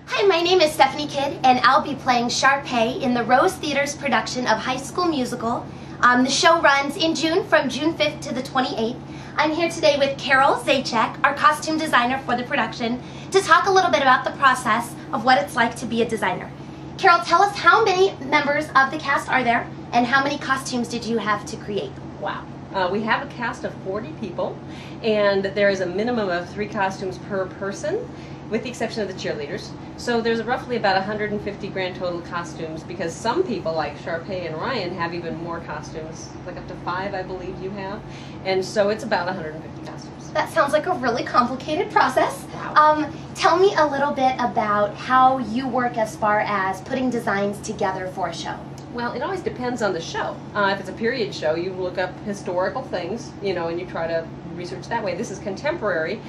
Hi, my name is Stephanie Kidd, and I'll be playing Sharpay in the Rose Theater's production of High School Musical. The show runs in June, from June 5th to the 28th. I'm here today with Carol Zacek, our costume designer for the production, to talk a little bit about the process of what it's like to be a designer. Carol, tell us, how many members of the cast are there, and how many costumes did you have to create? Wow. We have a cast of 40 people, and there is a minimum of 3 costumes per person, with the exception of the cheerleaders. So there's roughly about 150 grand total costumes, because some people like Sharpay and Ryan have even more costumes, like up to 5 I believe you have, and so it's about 150 costumes. That sounds like a really complicated process. Wow. Tell me a little bit about how you work as far as putting designs together for a show. Well, it always depends on the show. If it's a period show, you look up historical things, and you try to research that way. This is contemporary,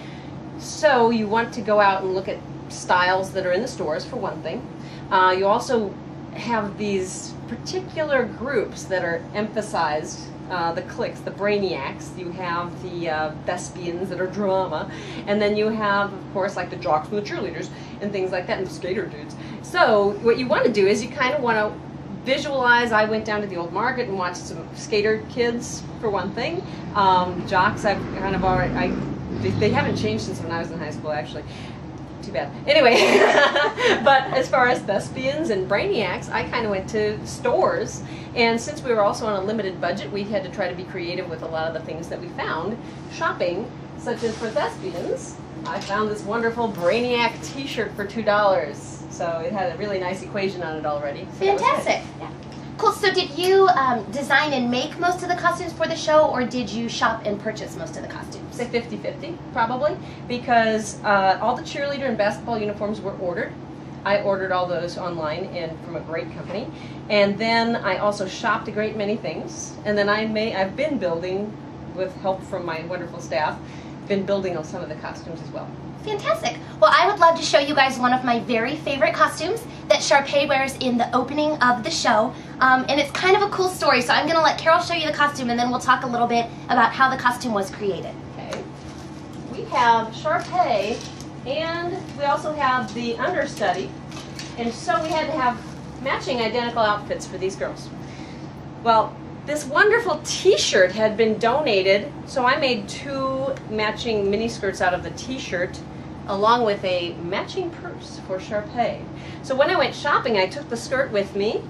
so you want to go out and look at styles that are in the stores, for one thing. You also have these particular groups that are emphasized, the cliques, the brainiacs. You have the thespians that are drama, and then you have, of course, like the jocks and the cheerleaders and things like that, and the skater dudes. So what you want to do is you kind of want to visualize. I went down to the old market and watched some skater kids, for one thing. Jocks, I've kind of already, they haven't changed since when I was in high school, actually. Too bad. Anyway, but as far as thespians and brainiacs, I kind of went to stores, and since we were also on a limited budget, we had to try to be creative with a lot of the things that we found shopping, such as for thespians. I found this wonderful Brainiac t-shirt for $2. So it had a really nice equation on it already. So fantastic. Yeah. Cool. So did you design and make most of the costumes for the show, or did you shop and purchase most of the costumes? Say 50-50, probably, because all the cheerleader and basketball uniforms were ordered. I ordered all those online and from a great company. And then I also shopped a great many things. And then I've been building, with help from my wonderful staff, been building on some of the costumes as well. Fantastic. Well, I would love to show you guys one of my very favorite costumes that Sharpay wears in the opening of the show. And it's kind of a cool story, so I'm going to let Carol show you the costume, and then we'll talk a little bit about how the costume was created. Okay. We have Sharpay, and we also have the understudy, and so we had to have matching identical outfits for these girls. Well, this wonderful t-shirt had been donated, so I made 2 matching mini skirts out of the t-shirt, along with a matching purse for Sharpay. So when I went shopping, I took the skirt with me,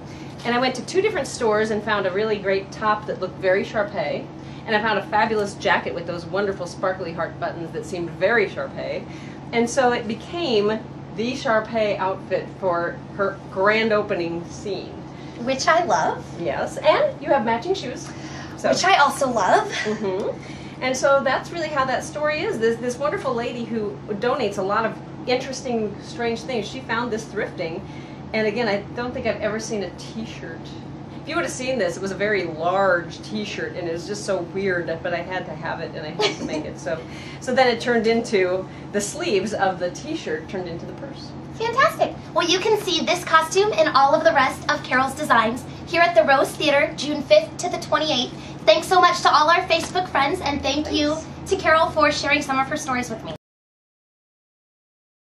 and I went to 2 different stores and found a really great top that looked very Sharpay, and I found a fabulous jacket with those wonderful sparkly heart buttons that seemed very Sharpay, and so it became the Sharpay outfit for her grand opening scene. Which I love. Yes, and you have matching shoes. So. Which I also love. And so that's really how that story is. This wonderful lady who donates a lot of interesting, strange things. She found this thrifting, and again, I don't think I've ever seen a t-shirt. If you would have seen this, it was a very large t-shirt, and it was just so weird, but I had to have it, and I had to make it. So then it turned into, the sleeves of the t-shirt turned into the purse. Fantastic. Well, you can see this costume and all of the rest of Carol's designs here at the Rose Theater, June 5th to the 28th. Thanks so much to all our Facebook friends, and thanks you to Carol for sharing some of her stories with me.